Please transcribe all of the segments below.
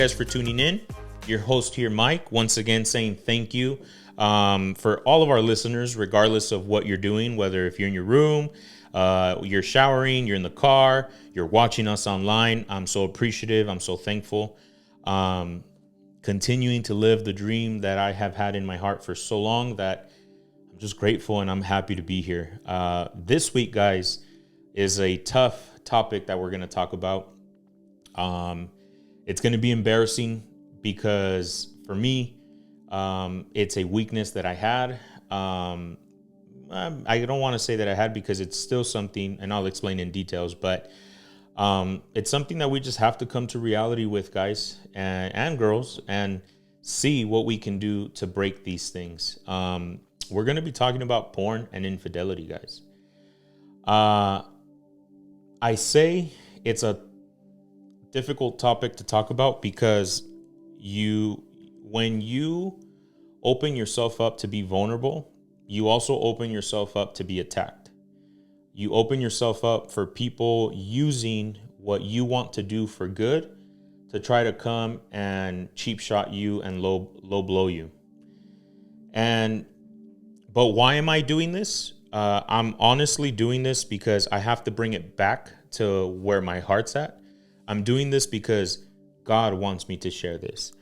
Guys, for tuning in. Your host here, Mike, once again saying thank you for all of our listeners, regardless of what you're doing, whether if you're in your room, you're showering, you're in the car, you're watching us online. I'm so appreciative. I'm so thankful. Continuing to live the dream that I have had in my heart for so long that I'm just grateful and I'm happy to be here. This week, guys, is a tough topic that we're going to talk about. It's going to be embarrassing because for me, it's a weakness that I had. I don't want to say that I had because it's still something, and I'll explain in details, but it's something that we just have to come to reality with, guys and girls, and see what we can do to break these things. We're going to be talking about porn and infidelity, guys. I say it's a difficult topic to talk about because when you open yourself up to be vulnerable, you also open yourself up to be attacked. You open yourself up for people using what you want to do for good to try to come and cheap shot you and low blow you. But why am I doing this? I'm honestly doing this because I have to bring it back to where my heart's at. I'm doing this because God wants me to share this.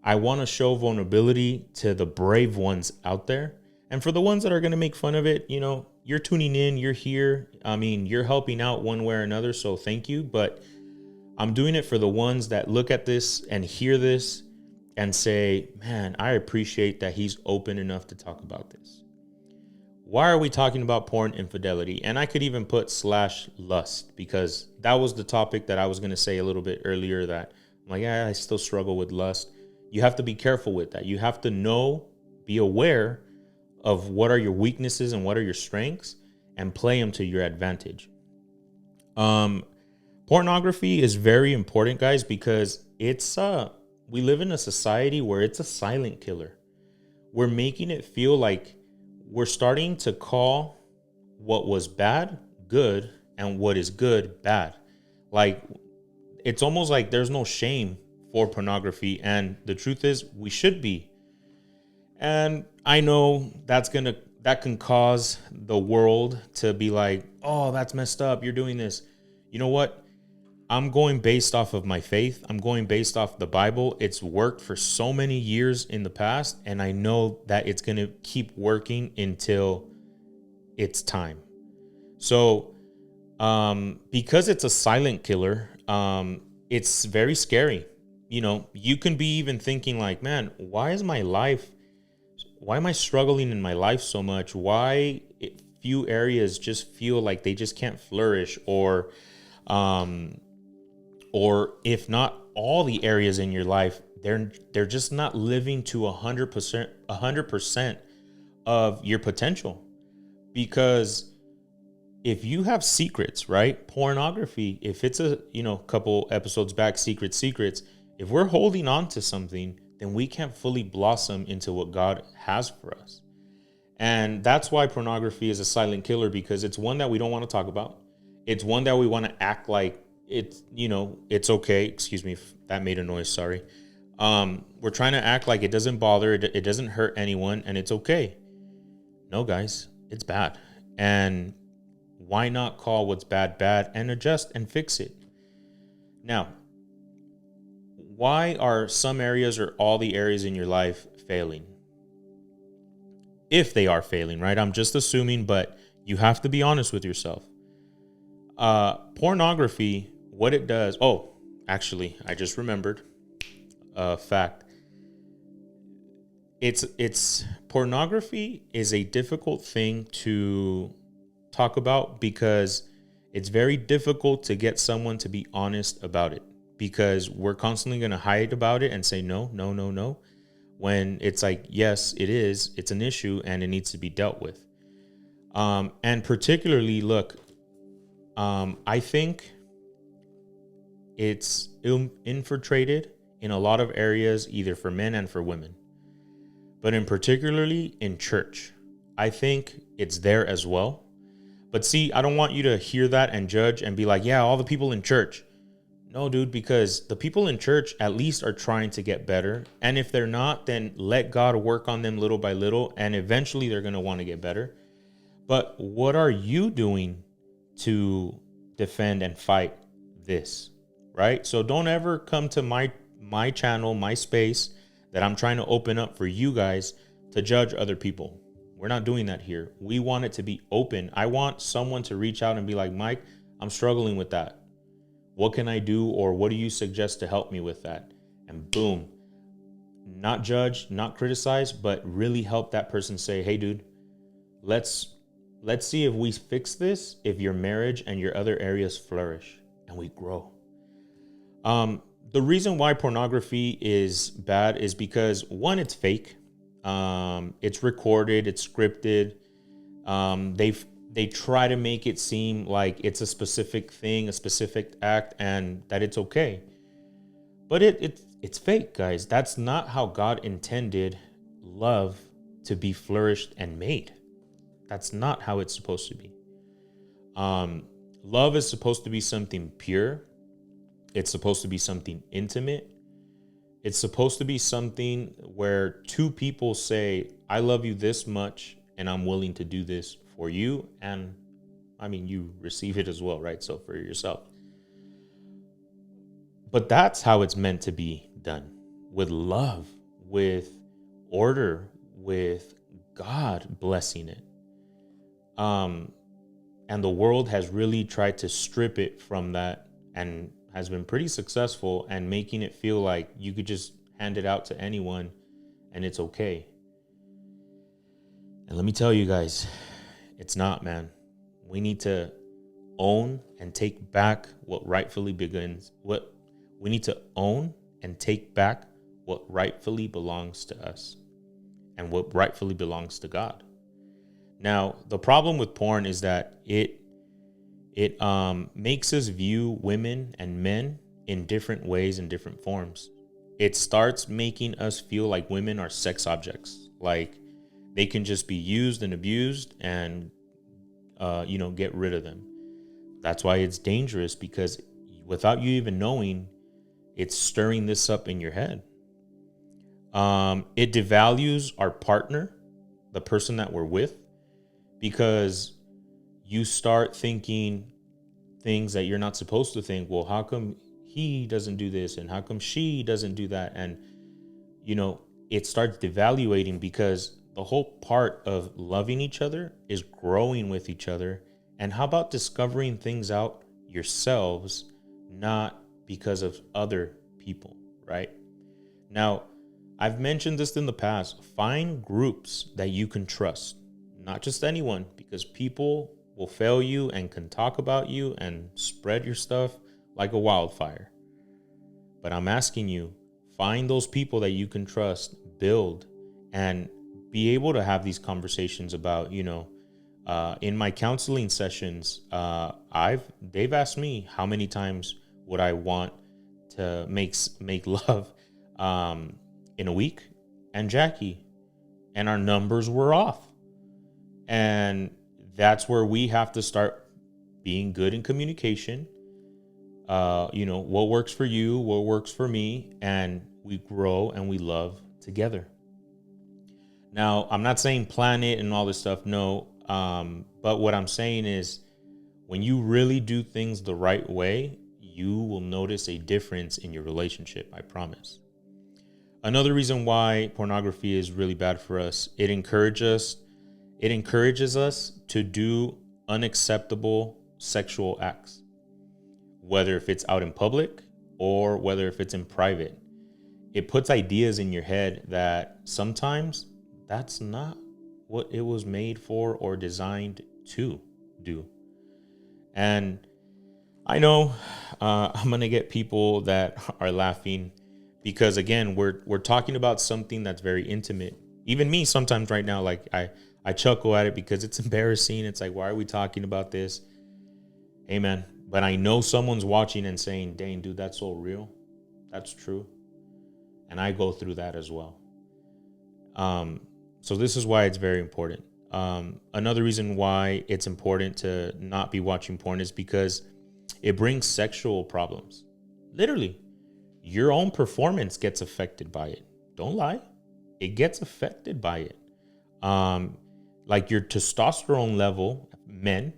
I want to show vulnerability to the brave ones out there. And for the ones that are going to make fun of it, you're tuning in, you're here. I mean, you're helping out one way or another. So thank you. But I'm doing it for the ones that look at this and hear this and say, man, I appreciate that he's open enough to talk about this. Why are we talking about porn infidelity? And I could even put /lust because that was the topic that I was going to say a little bit earlier that I'm like, I still struggle with lust. You have to be careful with that. You have to be aware of what are your weaknesses and what are your strengths and play them to your advantage. Pornography is very important, guys, because we live in a society where it's a silent killer. We're making it feel like we're starting to call what was bad good and what is good bad. Like, it's almost like there's no shame for pornography. And the truth is we should be. And I know that can cause the world to be like, oh, that's messed up. You're doing this. You know what? I'm going based off of my faith. I'm going based off the Bible. It's worked for so many years in the past, and I know that it's going to keep working until it's time. So, because it's a silent killer, it's very scary. You can be even thinking like, man, why am I struggling in my life so much? Why few areas just feel like they just can't flourish, or if not all the areas in your life, they're just not living to 100% of your potential. Because if you have secrets, right? Pornography, if it's a couple episodes back, secrets, if we're holding on to something, then we can't fully blossom into what God has for us. And that's why pornography is a silent killer, because it's one that we don't want to talk about. It's one that we want to act like it's okay. Excuse me if that made a noise. Sorry. We're trying to act like it doesn't bother. It doesn't hurt anyone, and it's okay. No, guys, it's bad. And why not call what's bad and adjust and fix it? Now, why are some areas or all the areas in your life failing? If they are failing, right? I'm just assuming, but you have to be honest with yourself. Pornography, what it does. Oh, actually, I just remembered a fact. It's pornography is a difficult thing to talk about because it's very difficult to get someone to be honest about it, because we're constantly going to hide about it and say no, when it's like, yes, it's an issue and it needs to be dealt with. And particularly, look, I think it's infiltrated in a lot of areas, either for men and for women, but in particularly in church. I think it's there as well. But see, I don't want you to hear that and judge and be like, yeah, all the people in church. No, dude, because the people in church at least are trying to get better. And if they're not, then let God work on them little by little. And eventually they're going to want to get better. But what are you doing to defend and fight this? Right? So don't ever come to my channel, my space that I'm trying to open up for you guys to judge other people. We're not doing that here. We want it to be open. I want someone to reach out and be like, Mike, I'm struggling with that. What can I do? Or what do you suggest to help me with that? And boom, not judge, not criticize, but really help that person say, hey, dude, let's see if we fix this, if your marriage and your other areas flourish and we grow. The reason why pornography is bad is because, one, it's fake. It's recorded, it's scripted. They try to make it seem like it's a specific thing, a specific act, and that it's okay. But it's fake, guys. That's not how God intended love to be flourished and made. That's not how it's supposed to be. Love is supposed to be something pure. It's supposed to be something intimate. It's supposed to be something where two people say, I love you this much, and I'm willing to do this for you. And I mean, you receive it as well, right? So for yourself. But that's how it's meant to be done, with love, with order, with God blessing it. And the world has really tried to strip it from that and has been pretty successful, and making it feel like you could just hand it out to anyone and it's okay. And let me tell you guys, it's not, man. We need to own and take back what rightfully begins. We need to own and take back what rightfully belongs to us and what rightfully belongs to God. Now, the problem with porn is that it makes us view women and men in different ways and different forms. It starts making us feel like women are sex objects, like they can just be used and abused and, get rid of them. That's why it's dangerous, because without you even knowing, it's stirring this up in your head. It devalues our partner, the person that we're with, because you start thinking things that you're not supposed to think. Well, how come he doesn't do this? And how come she doesn't do that? And, it starts devaluating, because the whole part of loving each other is growing with each other. And how about discovering things out yourselves, not because of other people, right? Now, I've mentioned this in the past. Find groups that you can trust, not just anyone, because people will fail you and can talk about you and spread your stuff like a wildfire. But I'm asking you, find those people that you can trust, build, and be able to have these conversations about, in my counseling sessions, they've asked me how many times would I want to make love in a week, and Jackie, and our numbers were off. And that's where we have to start being good in communication. What works for you, what works for me, and we grow and we love together. Now, I'm not saying plan it and all this stuff, no. But what I'm saying is, when you really do things the right way, you will notice a difference in your relationship, I promise. Another reason why pornography is really bad for us, it encourages us to do unacceptable sexual acts, whether if it's out in public or whether if it's in private. It puts ideas in your head that sometimes that's not what it was made for or designed to do. And I know I'm going to get people that are laughing, because again, we're talking about something that's very intimate. Even me sometimes right now, like I chuckle at it because it's embarrassing. It's like, why are we talking about this? Hey, man, but I know someone's watching and saying, dang, dude, that's so real. That's true. And I go through that as well. So this is why it's very important. Another reason why it's important to not be watching porn is because it brings sexual problems. Literally, your own performance gets affected by it. Don't lie. It gets affected by it. Like your testosterone level, men,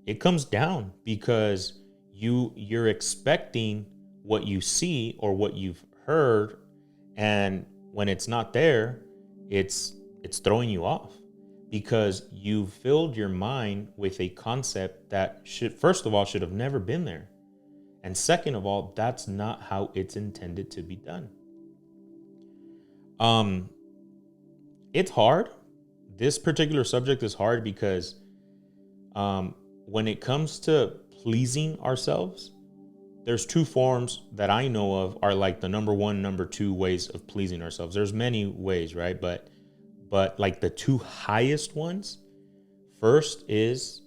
it comes down because you're expecting what you see or what you've heard, and when it's not there, it's throwing you off because you filled your mind with a concept that should, first of all, should have never been there. And second of all, that's not how it's intended to be done. It's hard. This particular subject is hard because when it comes to pleasing ourselves, there's two forms that I know of are like the number one, number two ways of pleasing ourselves. There's many ways, right? But like the two highest ones, first is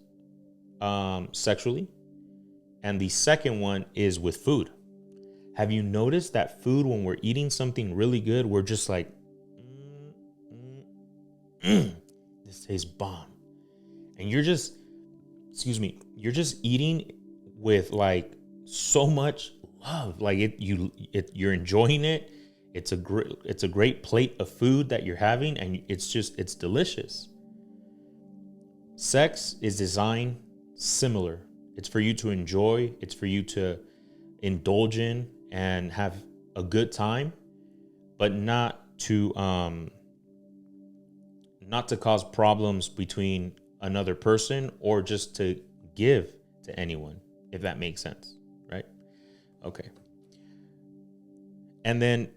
sexually, and the second one is with food. Have you noticed that food, when we're eating something really good, we're just like, this tastes bomb. And you're just eating with like so much love. Like you're enjoying it. It's a great plate of food that you're having, and it's delicious. Sex is designed similar. It's for you to enjoy. It's for you to indulge in and have a good time, but not to cause problems between another person or just to give to anyone, if that makes sense, right? Okay. And then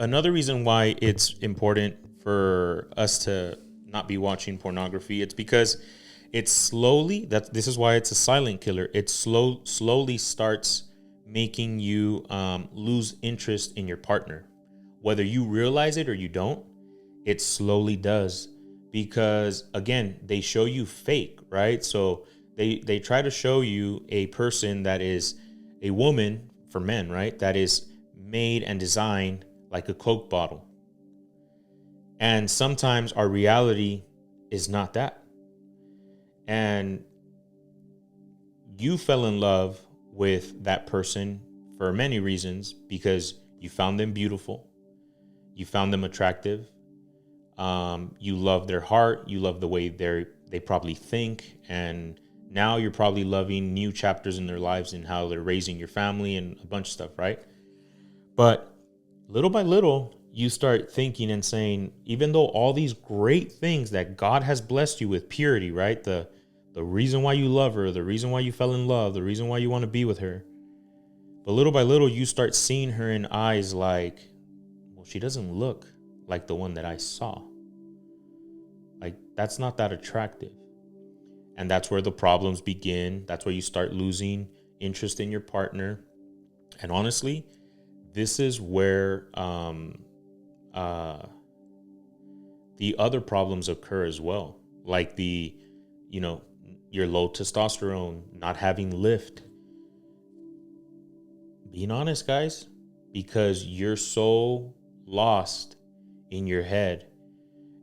another reason why it's important for us to not be watching pornography, it's because it's slowly, this is why it's a silent killer. It slowly starts making you lose interest in your partner. Whether you realize it or you don't, it slowly does. Because again, they show you fake, right? So they try to show you a person that is a woman, for men, right? That is made and designed like a Coke bottle. And sometimes our reality is not that. And you fell in love with that person for many reasons, because you found them beautiful, you found them attractive, you love their heart, you love the way they probably think, and now you're probably loving new chapters in their lives and how they're raising your family and a bunch of stuff, right? But little by little, you start thinking and saying, even though all these great things that God has blessed you with, purity, right? The reason why you love her, the reason why you fell in love, the reason why you want to be with her. But little by little, you start seeing her in eyes like, well, she doesn't look like the one that I saw. Like, that's not that attractive. And that's where the problems begin. That's where you start losing interest in your partner. And honestly, this is where the other problems occur as well. Like your low testosterone, not having lift. Being honest, guys, because you're so lost in your head.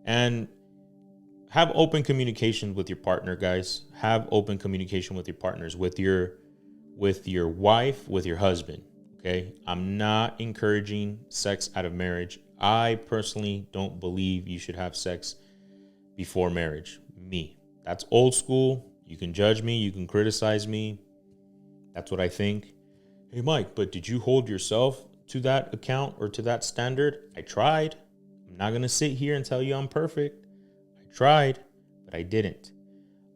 And have open communication with your partner, guys. Have open communication with your partners, with your wife, with your husband. Okay. I'm not encouraging sex out of marriage. I personally don't believe you should have sex before marriage. Me. That's old school. You can judge me. You can criticize me. That's what I think. Hey, Mike, but did you hold yourself to that account or to that standard? I tried. I'm not going to sit here and tell you I'm perfect. I tried, but I didn't.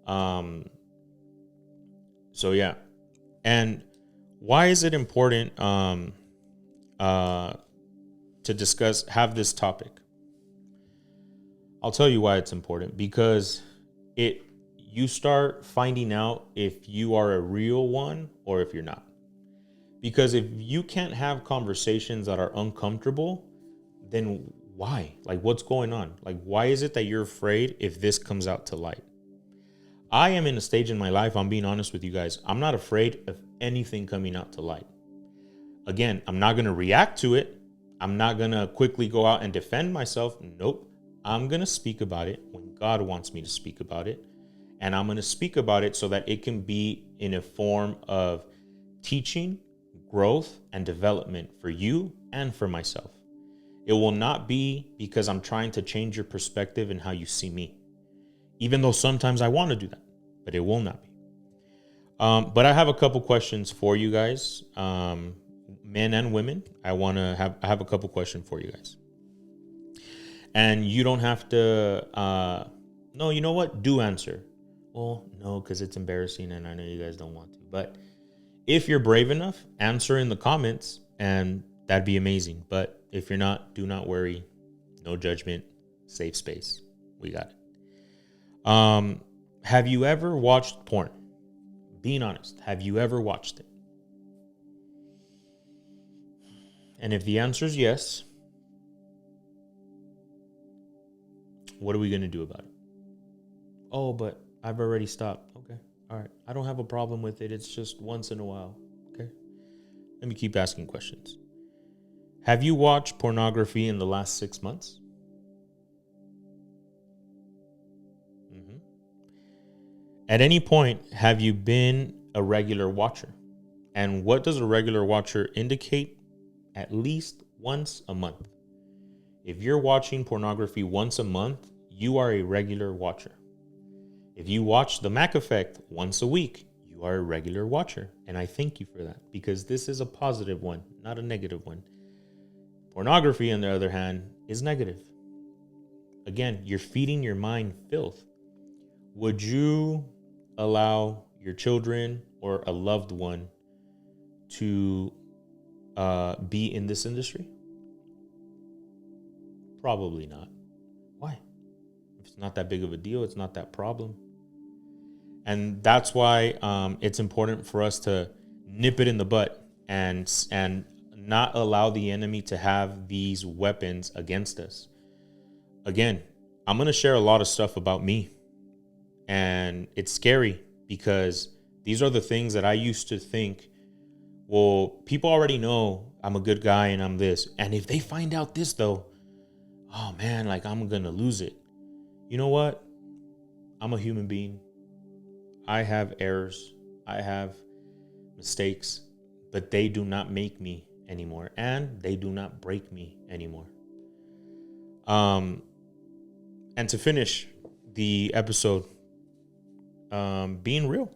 So yeah. And why is it important to have this topic? I'll tell you why it's important, because you start finding out if you are a real one or if you're not. Because if you can't have conversations that are uncomfortable, then why? Like, what's going on? Like, why is it that you're afraid if this comes out to light? I am in a stage in my life, I'm being honest with you guys, I'm not afraid of anything coming out to light. Again, I'm not going to react to it. I'm not going to quickly go out and defend myself. Nope. I'm going to speak about it when God wants me to speak about it. And I'm going to speak about it so that it can be in a form of teaching, growth and development for you and for myself. It will not be because I'm trying to change your perspective and how you see me, even though sometimes I want to do that, but it will not be. But I have a couple questions for you guys, men and women. I have a couple questions for you guys, and you don't have to. No, you know what? Do answer. Well, no, because it's embarrassing, and I know you guys don't want to. But if you're brave enough, answer in the comments, and that'd be amazing. But if you're not, do not worry. No judgment. Safe space. We got it. Have you ever watched porn? Being honest, have you ever watched it? And if the answer is yes, what are we going to do about it? Oh, but I've already stopped. Okay. All right. I don't have a problem with it. It's just once in a while. Okay. Let me keep asking questions. Have you watched pornography in the last 6 months? At any point, have you been a regular watcher? And what does a regular watcher indicate? At least once a month. If you're watching pornography once a month, you are a regular watcher. If you watch The Mac Effect once a week, you are a regular watcher. And I thank you for that, because this is a positive one, not a negative one. Pornography, on the other hand, is negative. Again, you're feeding your mind filth. Would you allow your children or a loved one to be in this industry? Probably not. Why? If it's not that big of a deal, it's not that problem. And that's why it's important for us to nip it in the butt and not allow the enemy to have these weapons against us. Again, I'm going to share a lot of stuff about me. And it's scary because these are the things that I used to think, well, people already know I'm a good guy and I'm this. And if they find out this, though, oh, man, like I'm going to lose it. You know what? I'm a human being. I have errors. I have mistakes, but they do not make me anymore. And they do not break me anymore. And to finish the episode, being real,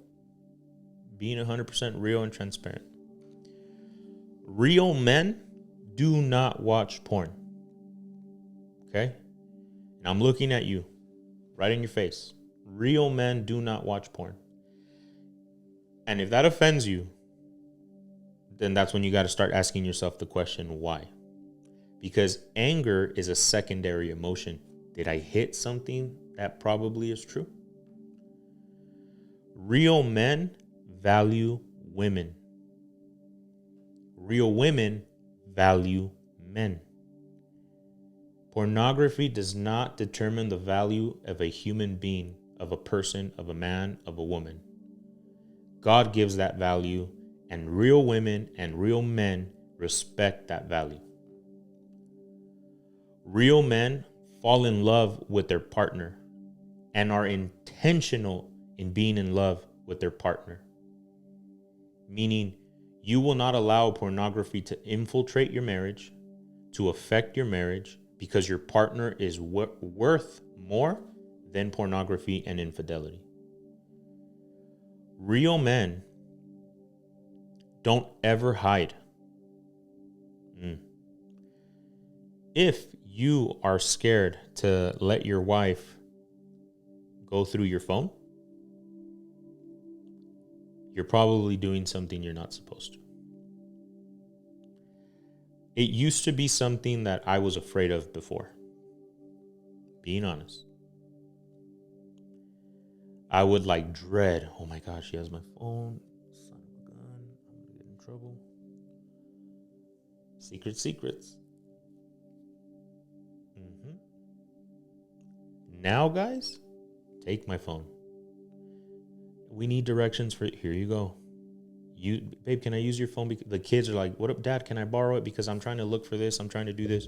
being 100% real and transparent. Real men do not watch porn. Okay? And I'm looking at you right in your face. Real men do not watch porn. And if that offends you, then that's when you got to start asking yourself the question, why? Because anger is a secondary emotion. Did I hit something that probably is true? Real men value women. Real women value men. Pornography does not determine the value of a human being, of a person, of a man, of a woman. God gives that value, and real women and real men respect that value. Real men fall in love with their partner and are intentional in being in love with their partner. Meaning, you will not allow pornography to infiltrate your marriage, to affect your marriage, because your partner is worth more than pornography and infidelity. Real men don't ever hide. If you are scared to let your wife go through your phone, you're probably doing something you're not supposed to. It used to be something that I was afraid of before. Being honest. I would dread, oh my gosh, she has my phone. Son of a gun. I'm going to get in trouble. Secrets. Now, guys, take my phone. We need directions for it. Here you go. Babe, can I use your phone? The kids are like, what up, Dad? Can I borrow it? Because I'm trying to look for this. I'm trying to do this.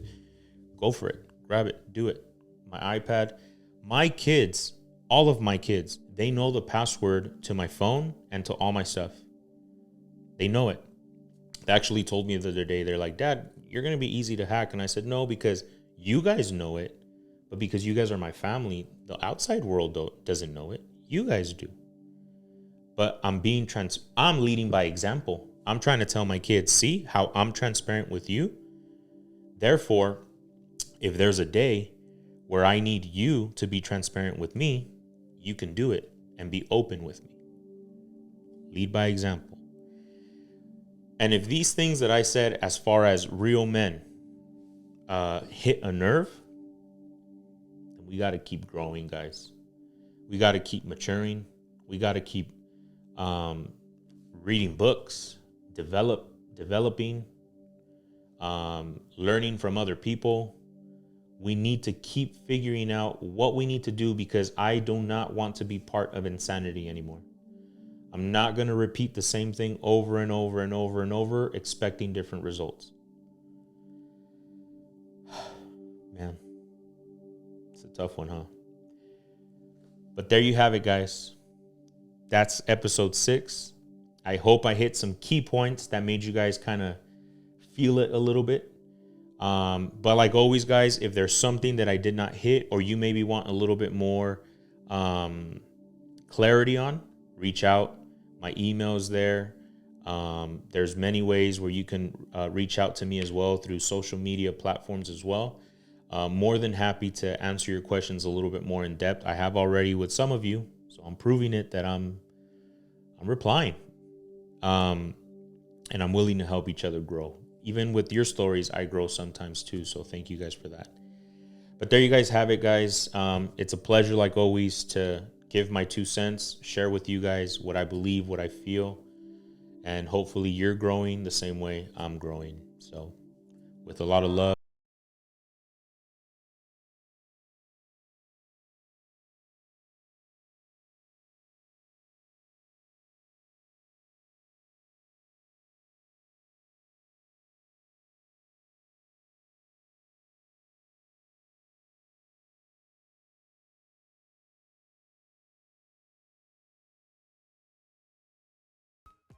Go for it. Grab it. Do it. My iPad. My kids, all of my kids, they know the password to my phone and to all my stuff. They know it. They actually told me the other day, they're like, Dad, you're going to be easy to hack. And I said, no, because you guys know it. But because you guys are my family, the outside world doesn't know it. You guys do. But I'm leading by example. I'm trying to tell my kids, see how I'm transparent with you. Therefore, if there's a day where I need you to be transparent with me, you can do it and be open with me. Lead by example. And if these things that I said as far as real men hit a nerve, then we got to keep growing, guys. We got to keep maturing. We got to keep reading books, developing, learning from other people. We need to keep figuring out what we need to do, because I do not want to be part of insanity anymore. I'm not going to repeat the same thing over and over and over and over, expecting different results. Man, it's a tough one, huh? But there you have it, guys. That's episode 6. I hope I hit some key points that made you guys kind of feel it a little bit. But like always, guys, if there's something that I did not hit, or you maybe want a little bit more clarity on, reach out. My email's there. There's many ways where you can reach out to me as well through social media platforms as well. More than happy to answer your questions a little bit more in depth. I have already with some of you, so I'm proving it that I'm replying. And I'm willing to help each other grow. Even with your stories, I grow sometimes too. So thank you guys for that. But there you guys have it, guys. It's a pleasure, like always, to give my 2 cents, share with you guys what I believe, what I feel. And hopefully you're growing the same way I'm growing. So with a lot of love.